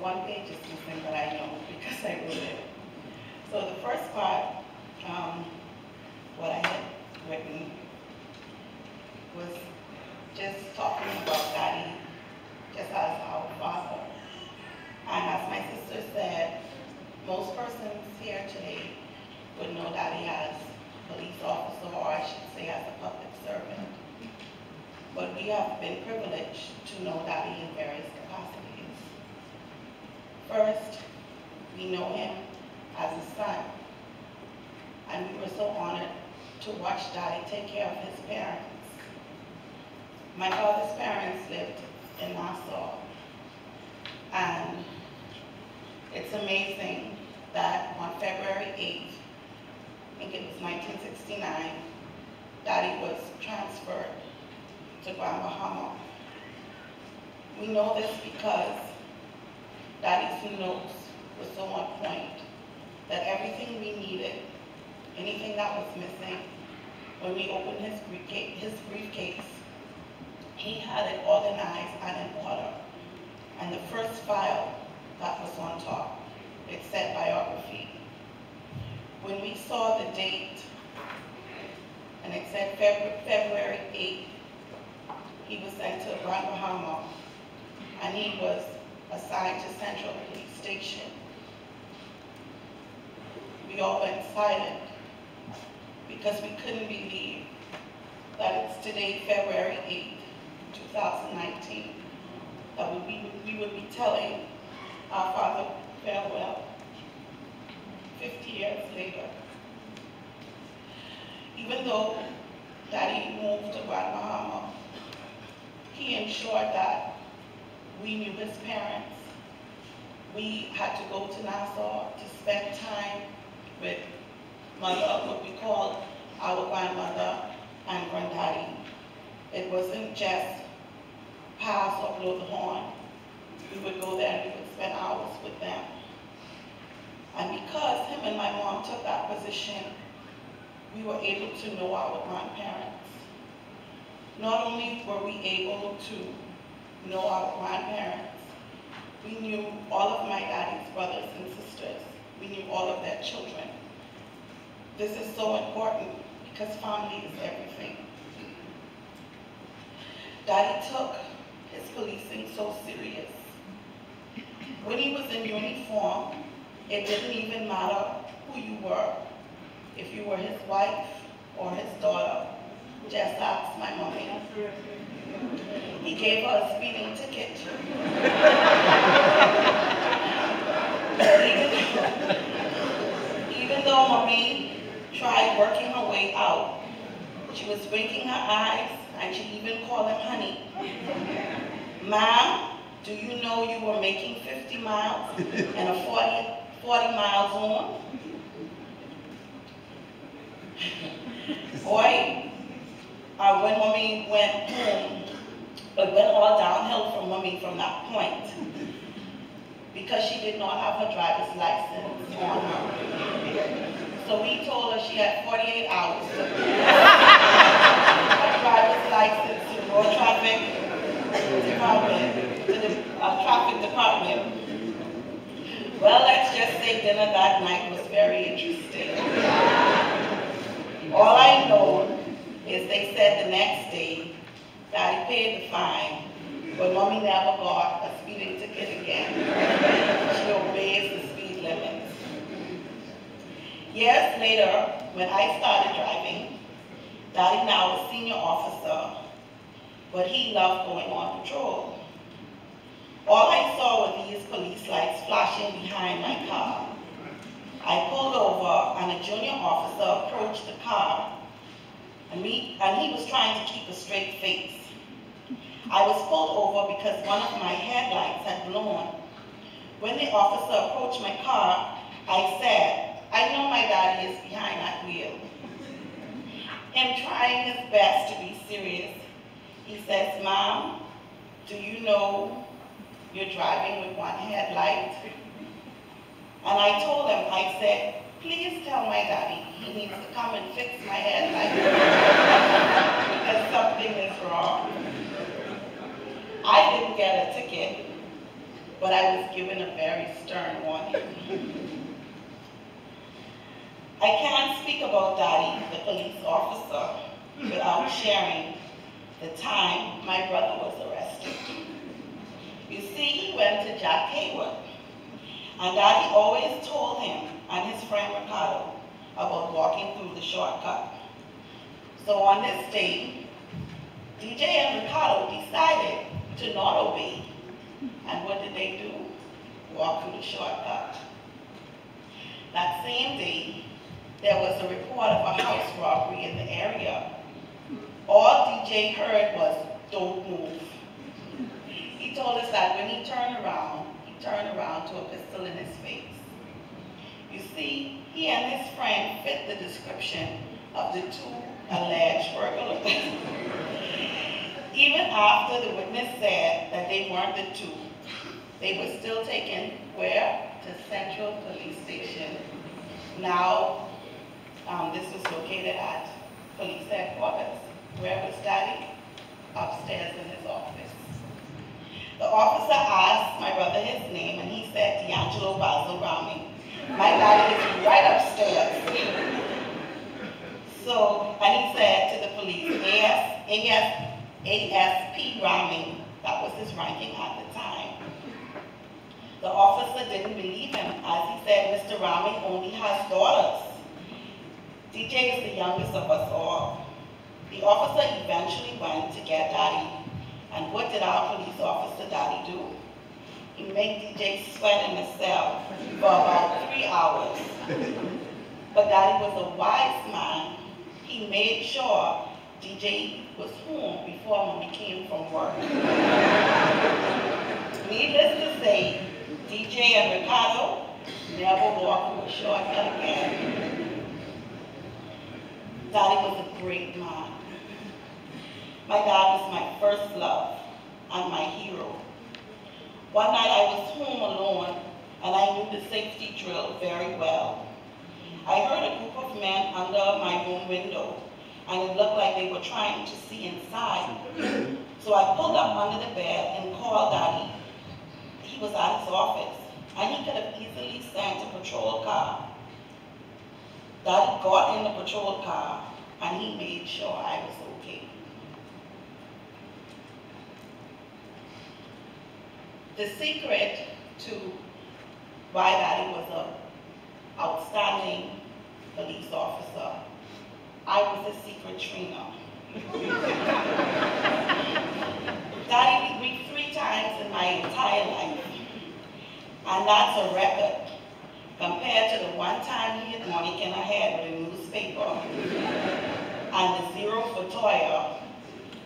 one page is missing, but I know because I wrote it. So the first part, what I had written was just talking about Daddy just as our father. And as my sister said, most persons here today would know Daddy as a police officer, or I should say as a public servant. But we have been privileged to know Daddy in various capacities. First, we know him as a son. And we were so honored to watch Daddy take care of his parents. My father's parents lived in Nassau. And it's amazing that on February 8th, I think it was 1969, Daddy was transferred to Bahama. We know this because Daddy's notes were so on point that everything we needed, anything that was missing, when we opened his briefcase, he had it organized and in order. And the first file that was on top, it said biography. When we saw the date, and it said February 8th, he was sent to Bahama, and he was assigned to Central Police Station. We all went silent because we couldn't believe that it's today, February 8th, 2019, that we would be telling our father farewell 50 years later. Even though Daddy moved to Bahama, he ensured that we knew his parents. We had to go to Nassau to spend time with mother, what we called our grandmother and granddaddy. It wasn't just pass or blow the horn. We would go there and we would spend hours with them. And because him and my mom took that position, we were able to know our grandparents. Not only were we able to know our grandparents, we knew all of my daddy's brothers and sisters. We knew all of their children. This is so important because family is everything. Daddy took his policing so serious. When he was in uniform, it didn't even matter who you were. If you were his wife or his daughter, just ask my mommy. He gave her a speeding ticket. Even though mommy tried working her way out, she was winking her eyes and she even called him honey. Ma'am, do you know you were making 50 miles and a 40 mile zone? Boy, when mommy went home, it went all downhill for mommy from that point because she did not have her driver's license on her. So we told her she had 48 hours to her driver's license to the road traffic department, to the traffic department. Well, let's just say dinner that night was very interesting. All I know is they said the next day Daddy paid the fine, but mommy never got a speeding ticket again. She obeys the speed limits. Years later, when I started driving, Daddy now a senior officer, but he loved going on patrol. All I saw were these police lights flashing behind my car. I pulled over and a junior officer approached the car and he was trying to keep a straight face. I was pulled over because one of my headlights had blown. When the officer approached my car, I said, I know my daddy is behind that wheel. Him trying his best to be serious, he says, Mom, do you know you're driving with one headlight? And I told him, I said, please tell my daddy he needs to come and fix my headlight because something is wrong. I didn't get a ticket, but I was given a very stern warning. I can't speak about Daddy, the police officer, without sharing the time my brother was arrested. You see, he went to Jack Hayward, and Daddy always told him and his friend Ricardo about walking through the shortcut. So on this day, DJ and Ricardo decided to not obey. And what did they do? Walk through the shortcut. That same day, there was a report of a house robbery in the area. All DJ heard was, "Don't move." He told us that when he turned around to a pistol in his face. You see, he and his friend fit the description of the two alleged burglars. Even after the witness said that they weren't the two, they were still taken where? To Central Police Station. Now, this was located at police headquarters. Where was Daddy? Upstairs in his office. The officer asked my brother his name, and he said D'Angelo Basil Rahming. My daddy is right upstairs. So, and he said to the police, ASP Rahming, that was his ranking at the time. The officer didn't believe him, as he said, Mr. Rahming only has daughters. DJ is the youngest of us all. The officer eventually went to get Daddy. And what did our police officer Daddy do? He made DJ sweat in the cell for about 3 hours. But Daddy was a wise man. He made sure DJ was home before Mommy came from work. Needless to say, DJ and Ricardo never walked through a shortcut again. Daddy was a great man. My dad was my first love and my hero. One night I was home alone and I knew the safety drill very well. I heard a group of men under my room window and it looked like they were trying to see inside. So I pulled up under the bed and called Daddy. He was at his office and he could have easily sent a patrol car. Daddy got in the patrol car and he made sure I was okay. The secret to why Daddy was an outstanding police officer, I was a secret trainer. Daddy beat me 3 times in my entire life, and that's a record compared to the one time he hit Monica in her head with a newspaper and the 0 for Toya.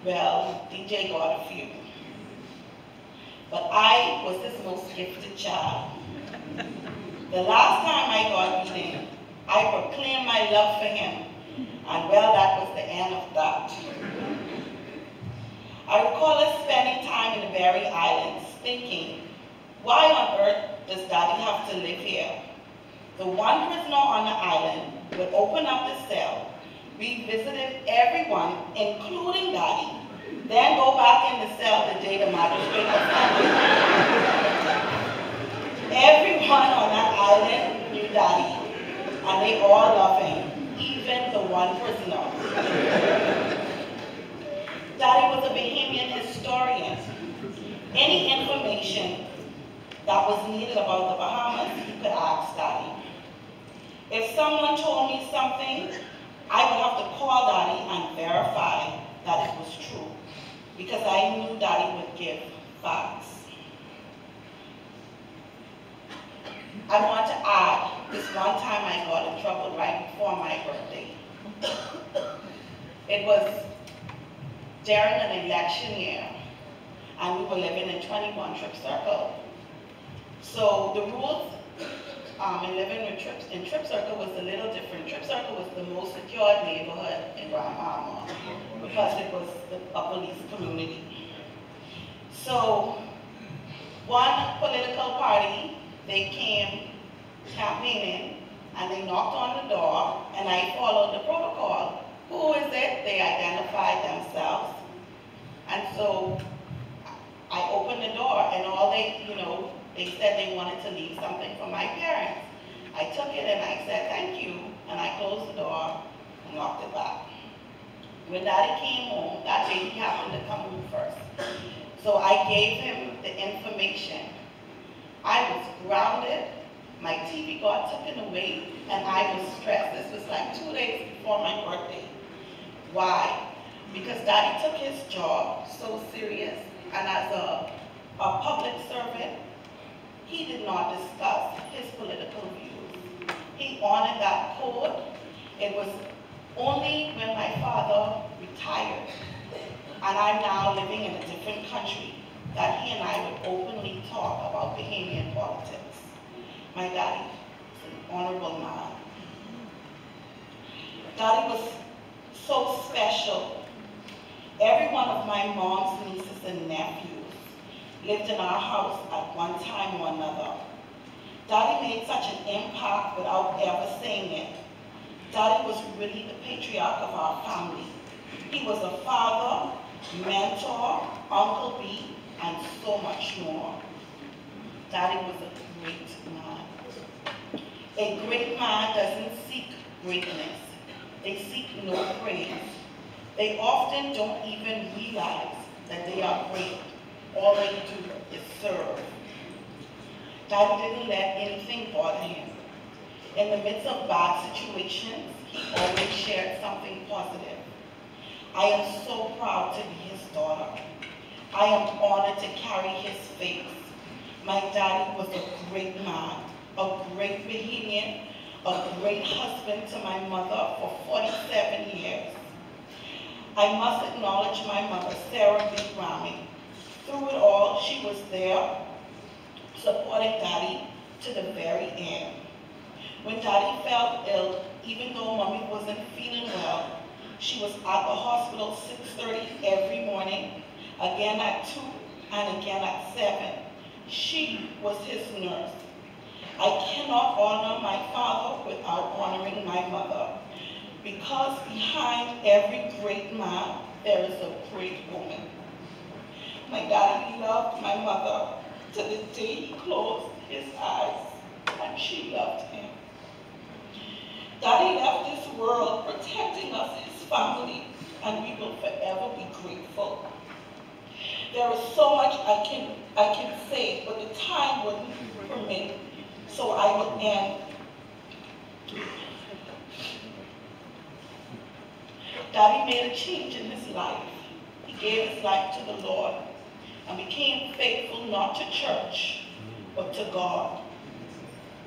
Well, DJ got a few. But I was his most gifted child. The last time I got beaten, I proclaimed my love for him, and well, that was the end of that. I recall us spending time in the Berry Islands thinking, why on earth does Daddy have to live here? The one prisoner on the island would open up the cell. We visited everyone, including Daddy, then go back in the cell the day the magistrate was coming. Everyone on that island knew Daddy, and they all loved him, even the one prisoner. Daddy was a Bahamian historian. Any information that was needed about the Bahamas, he could ask Daddy. If someone told me something, I would have to call Daddy and verify that it was true, because I knew Daddy would give facts. I want to add this one time I got in trouble right before my birthday. It was during an election year, and we were living in 21 Trip Circle. So the rules in living in Trip Circle was a little different. Trip Circle was the most secured neighborhood in Bahama because it was a police community. So one political party, they came campaigning and they knocked on the door, and I followed the protocol. Who is it? They identified themselves. And so I opened the door, and all they, They said they wanted to leave something for my parents. I took it and I said, thank you, and I closed the door and locked it back. When Daddy came home, that day he happened to come home first. So I gave him the information. I was grounded, my TV got taken away, and I was stressed. This was like 2 days before my birthday. Why? Because Daddy took his job so serious, and as a public servant, he did not discuss his political views. He honored that code. It was only when my father retired, and I'm now living in a different country, that he and I would openly talk about Bahamian politics. My daddy is an honorable man. Daddy was so special. Every one of my mom's nieces and nephews lived in our house at one time or another. Daddy made such an impact without ever saying it. Daddy was really the patriarch of our family. He was a father, mentor, Uncle B, and so much more. Daddy was a great man. A great man doesn't seek greatness. They seek no praise. They often don't even realize that they are great. All they do is serve. Daddy didn't let anything bother him. In the midst of bad situations, he always shared something positive. I am so proud to be his daughter. I am honored to carry his faith. My daddy was a great man, a great Bahamian, a great husband to my mother for 47 years. I must acknowledge my mother, Sarah B. Rahming. Through it all, she was there, supporting Daddy to the very end. When Daddy fell ill, even though Mommy wasn't feeling well, she was at the hospital 6:30 every morning, again at 2 and again at 7. She was his nurse. I cannot honor my father without honoring my mother, because behind every great man, there is a great woman. My daddy loved my mother to the day he closed his eyes, and she loved him. Daddy left this world protecting us, his family, and we will forever be grateful. There is so much I can say, but the time wouldn't permit, so I will end. Daddy made a change in his life. He gave his life to the Lord and became faithful not to church, but to God.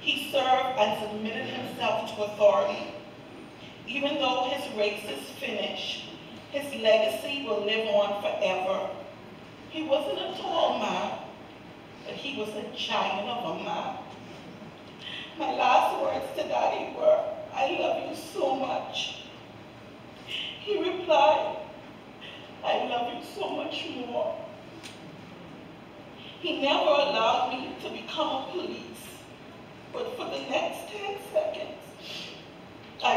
He served and submitted himself to authority. Even though his race is finished, his legacy will live on forever. He wasn't a tall man, but he was a giant of a man. My last words to Daddy were, "I love you so much." He replied, "I love you so much more." He never allowed me to become a police, but for the next 10 seconds, I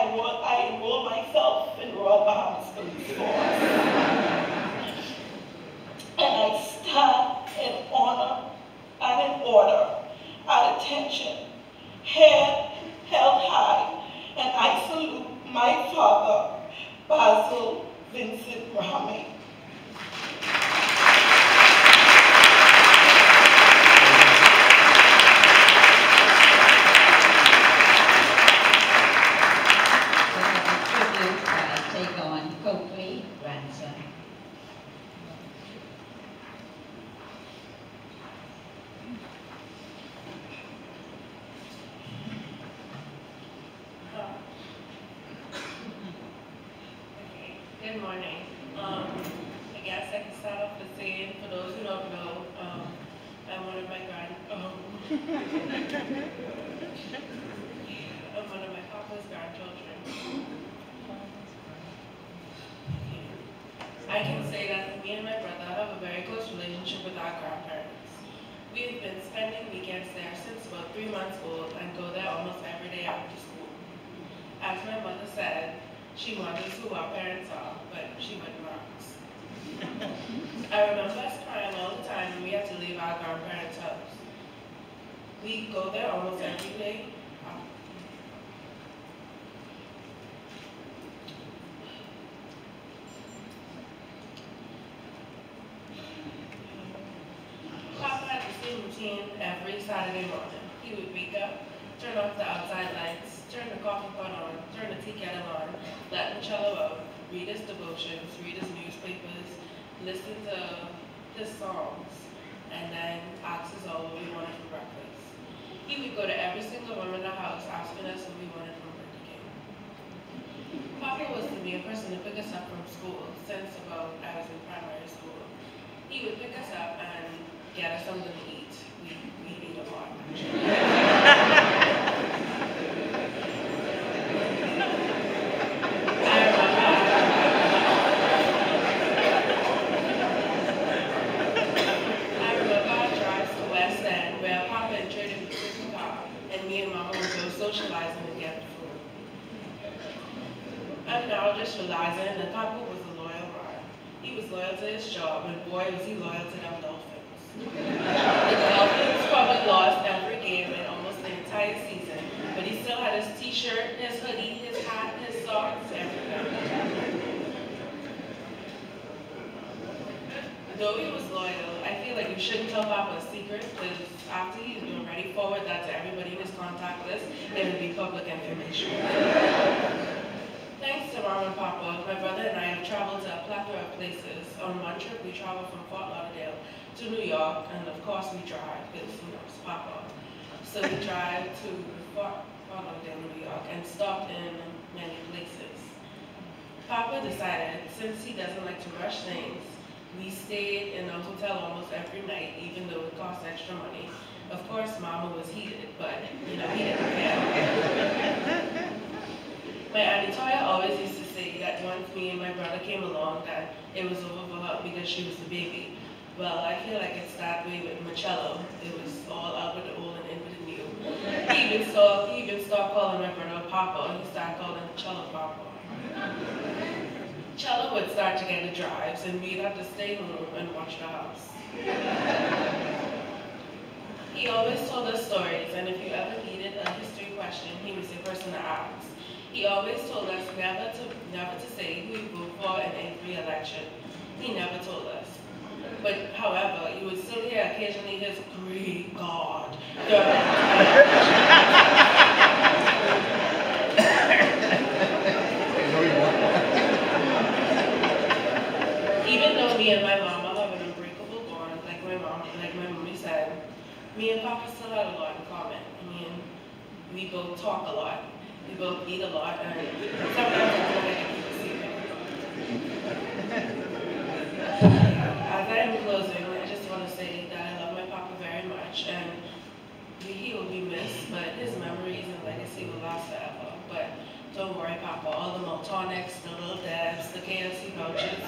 enrolled myself in Royal Bahamas Police Force. And I stand in honor and in order, at attention, head held high, and I salute my father, Basil Vincent Rahming. Good morning. I guess I can start off with saying, for those who don't know, I'm one of my papa's grandchildren. I can say that me and my brother have a very close relationship with our grandparents. We have been spending weekends there since about 3 months old and go there almost every day after school. As my mother said, she wonders who our parents are, but she wouldn't ask. I remember us crying all the time when we had to leave our grandparents' house. We go there almost every day. Papa had the same routine every Saturday morning. He would wake up, turn off the outside lights, turn the coffee pot on, turn the tea kettle on, let the cello out, read his devotions, read his newspapers, listen to his songs, and then ask us all what we wanted for breakfast. He would go to every single room in the house asking us what we wanted from Burger King. Papa was the main person to pick us up from school since about I was in primary school. He would pick us up and get us something to eat. We ate a lot, actually. Socializing and getting food. I'm now just realizing that Papa was a loyal man. He was loyal to his job, and boy was he loyal to them Dolphins. The Dolphins probably lost every game in almost the entire season, but he still had his t-shirt, his hoodie, his hat, his socks, everything. Though he was loyal, I feel like you shouldn't tell Papa a secret, because after he's been ready forward that to everybody in his contact list, it would be public information. Thanks to Mom and Papa, my brother and I have traveled to a plethora of places. On one trip, we traveled from Fort Lauderdale to New York, and of course we drive, because, it's Papa. So we drive to Fort Lauderdale, New York, and stopped in many places. Papa decided, since he doesn't like to rush things, we stayed in a hotel almost every night, even though it cost extra money. Of course, Mama was heated, but, he didn't care. My Auntie Toya always used to say that once me and my brother came along, that it was over for her because she was the baby. Well, I feel like it's that way with Marcello. It was all out with the old and in with the new. He even stopped calling my brother Papa. He started calling Cello Papa. Cello would start to get the drives, and we'd have to stay home and watch the house. He always told us stories, and if you ever needed a history question, he was the person to ask. He always told us never to say who we voted for in every election. He never told us. But, however, you would still hear occasionally his "Great God" during the Even though me and my mama have an unbreakable bond, like my mommy said, me and Papa still had a lot in common. We both talk a lot, we both eat a lot, and sometimes I feel like I keep a secret. As I am closing, I just want to say that I love my Papa very much, and he will be missed, but his memories and legacy will last forever. But don't worry, Papa, all the Maltonics, the Little Dabs, the KFC vouchers,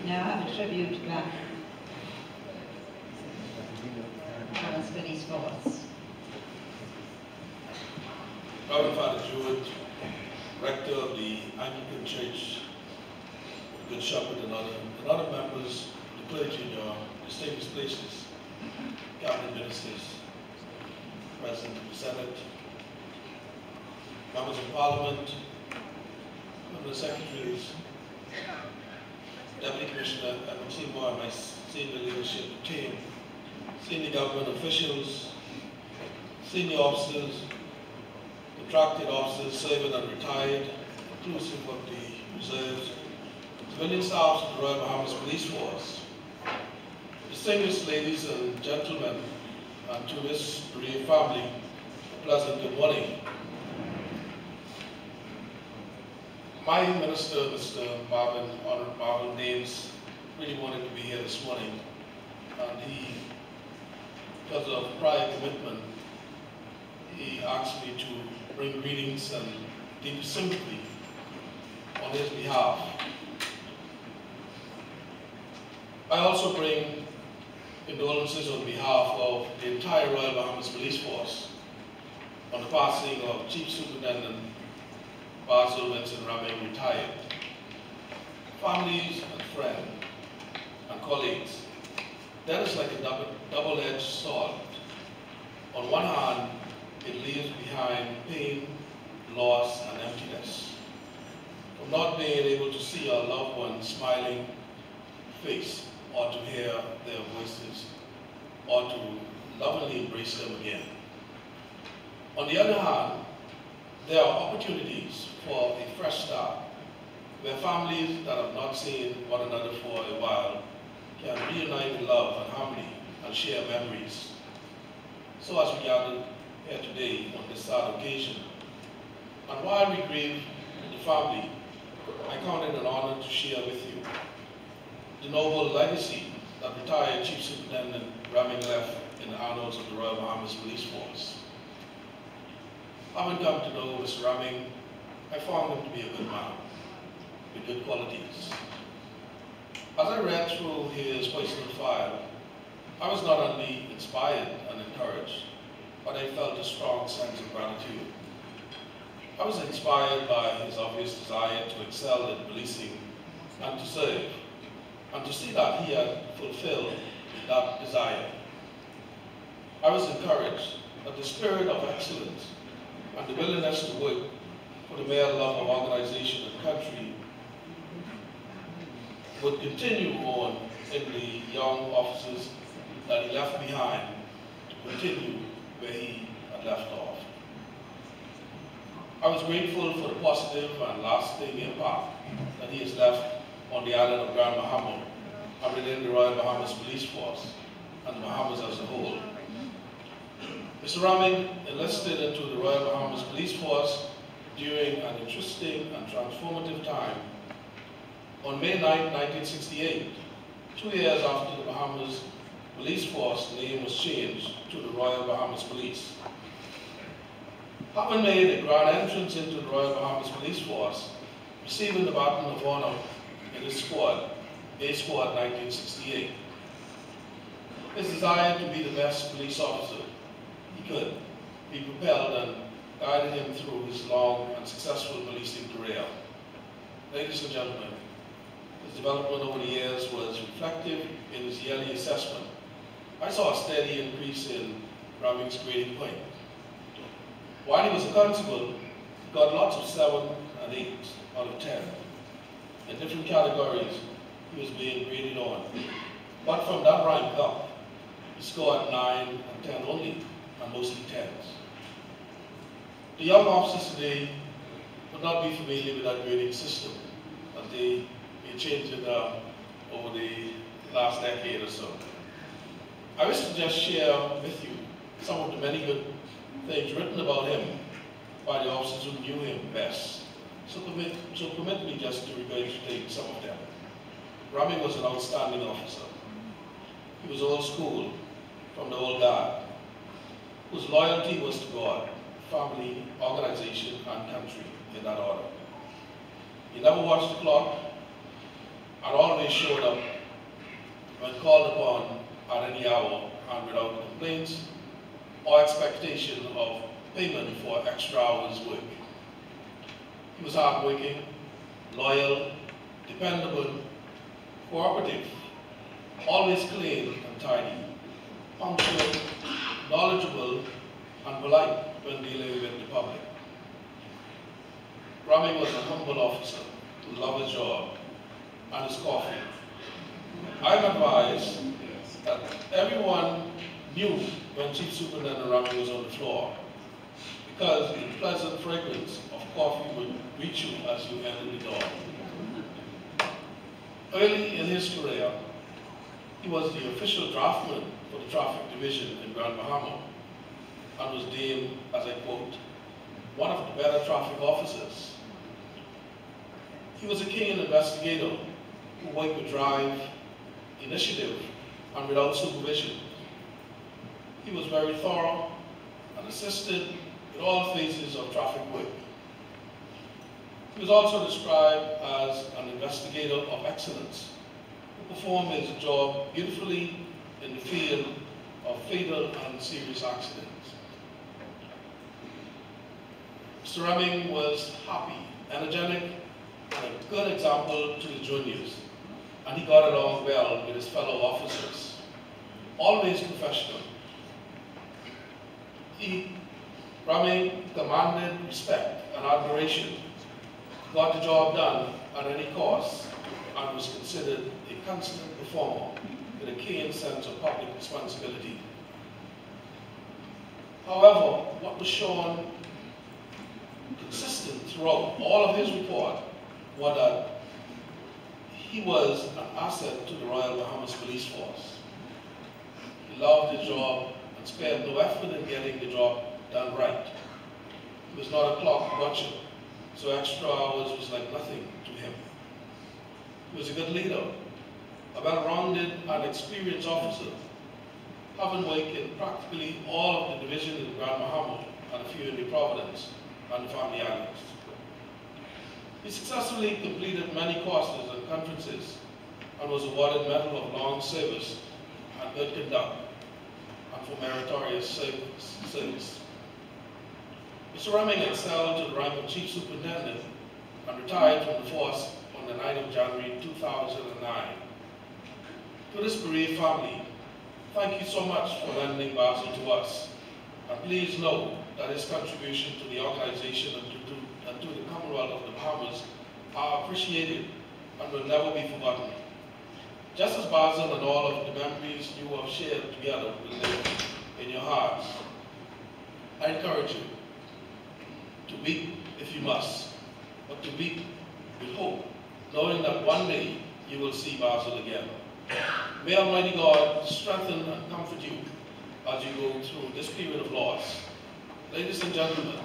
Now I have a tribute to God. Tell us what he's for us. Reverend Father Jude, Rector of the Anglican Church, Good Shepherd, and other members of the clergy in your distinguished places, cabinet ministers, President of the Senate, members of Parliament, members of secretaries, Deputy Commissioner, and I'm seeing more of my senior leadership team, senior government officials, senior officers, contracted officers, serving and retired, inclusive of the reserves, civilian staffs of the Royal Bahamas Police Force, distinguished ladies and gentlemen, and to this bereaved family, a pleasant good morning. My minister, Mr. Honorable Marvin Davis, really wanted to be here this morning, and he, because of prior commitment, he asked me to bring greetings and deep sympathy on on his behalf. I also bring condolences on behalf of the entire Royal Bahamas Police Force on the passing of Chief Superintendent Basil, Vincent, Rahming, retired. Families and friends and colleagues, that is like a double-edged sword. On one hand, it leaves behind pain, loss, and emptiness from not being able to see our loved one's smiling face, or to hear their voices, or to lovingly embrace them again. On the other hand, there are opportunities for a fresh start, where families that have not seen one another for a while can reunite in love and harmony and share memories. So as we gather here today on this sad occasion, and while we grieve with the family, I count it an honor to share with you the noble legacy that retired Chief Superintendent Rahming left in the annals of the Royal Bahamas Police Force. Having come to know Mr. Rahming, I found him to be a good man with good qualities. As I read through his personal file, I was not only inspired and encouraged, but I felt a strong sense of gratitude. I was inspired by his obvious desire to excel in policing and to serve, and to see that he had fulfilled that desire. I was encouraged that the spirit of excellence and the willingness to work for the mere love of organization and country would continue on in the young officers that he left behind to continue where he had left off. I was grateful for the positive and lasting impact that he has left on the island of Grand Bahama and within the Royal Bahamas Police Force and the Bahamas as a whole. Mr. Rahming enlisted into the Royal Bahamas Police Force during an interesting and transformative time. On May 9, 1968, 2 years after the Bahamas Police Force name was changed to the Royal Bahamas Police. Having made a grand entrance into the Royal Bahamas Police Force, receiving the Baton of Honor in his squad, A Squad 1968. His desire to be the best police officer he could be propelled and guided him through his long and successful policing career. Ladies and gentlemen, his development over the years was reflective in his yearly assessment. I saw a steady increase in Rahming's grading point. While he was a constable, he got lots of 7 and 8 out of 10. In different categories, he was being graded on. But from that rank up, he scored 9 and 10 only, and mostly 10s. The young officers today would not be familiar with that grading system, as they changed it over the last decade or so. I wish to just share with you some of the many good things written about him by the officers who knew him best. So permit me just to regurgitate some of them. Rahming was an outstanding officer. He was old school, from the old guard, whose loyalty was to God, family, organization, and country, in that order. He never watched the clock and always showed up when called upon at any hour and without complaints or expectation of payment for extra hours work. He was hardworking, loyal, dependable, cooperative, always clean and tidy, punctual, knowledgeable, and polite when dealing with the public. Rahming was a humble officer who loved his job and his coffee. I'm advised that everyone knew when Chief Superintendent Rahming was on the floor, because the pleasant fragrance of coffee would greet you as you entered the door. Early in his career, he was the official draftsman for the traffic division in Grand Bahama and was deemed, as I quote, one of the better traffic officers. He was a keen investigator who worked with drive, initiative, and without supervision. He was very thorough and assisted in all phases of traffic work. He was also described as an investigator of excellence who performed his job beautifully in the field of fatal and serious accidents. Mr. Rahming was happy, energetic, and a good example to the juniors, and he got along well with his fellow officers. Always professional. Rahming commanded respect and admiration, got the job done at any cost, and was considered a constant performer with a keen sense of public responsibility. However, what was shown consistent throughout all of his report was that he was an asset to the Royal Bahamas Police Force. He loved his job and spared no effort in getting the job done right. He was not a clock watcher, so extra hours was like nothing to him. He was a good leader, a well-rounded and experienced officer, having worked in practically all of the divisions in Grand Bahama and a few in the Providence and the Family Islands. He successfully completed many courses and conferences and was awarded Medal of Long Service and Good Conduct and for meritorious service. Mr. Rahming excelled to the rank of Chief Superintendent and retired from the force on the 9th of January 2009. To this bereaved family, thank you so much for lending Basil to us, and please know that his contribution to the organization and to the Commonwealth of the Bahamas are appreciated and will never be forgotten. Just as Basil and all of the memories you have shared together will live in your hearts, I encourage you to weep if you must, but to weep with hope, knowing that one day you will see Basil again. May Almighty God strengthen and comfort you as you go through this period of loss. Ladies and gentlemen,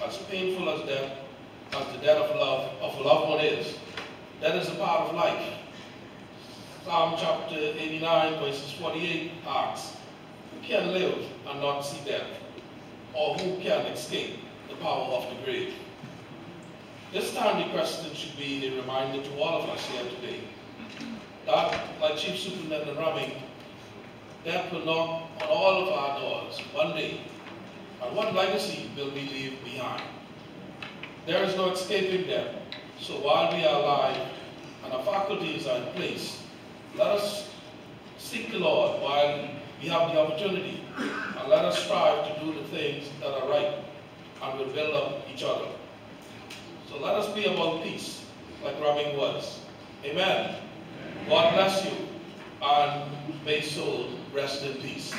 as painful as the death of a loved one is, that is a part of life. Psalm chapter 89, verses 48 asks, who can live and not see death? Or who can escape the power of the grave? This timely question should be a reminder to all of us here today that, like Chief Superintendent Rahming, death will knock on all of our doors one day, and what legacy will we leave behind? There is no escaping death, so while we are alive and our faculties are in place, let us seek the Lord while we have the opportunity, and let us strive to do the things that are right and will build up each other. So let us be about peace, like Rahming was. Amen. God bless you, and may soul rest in peace.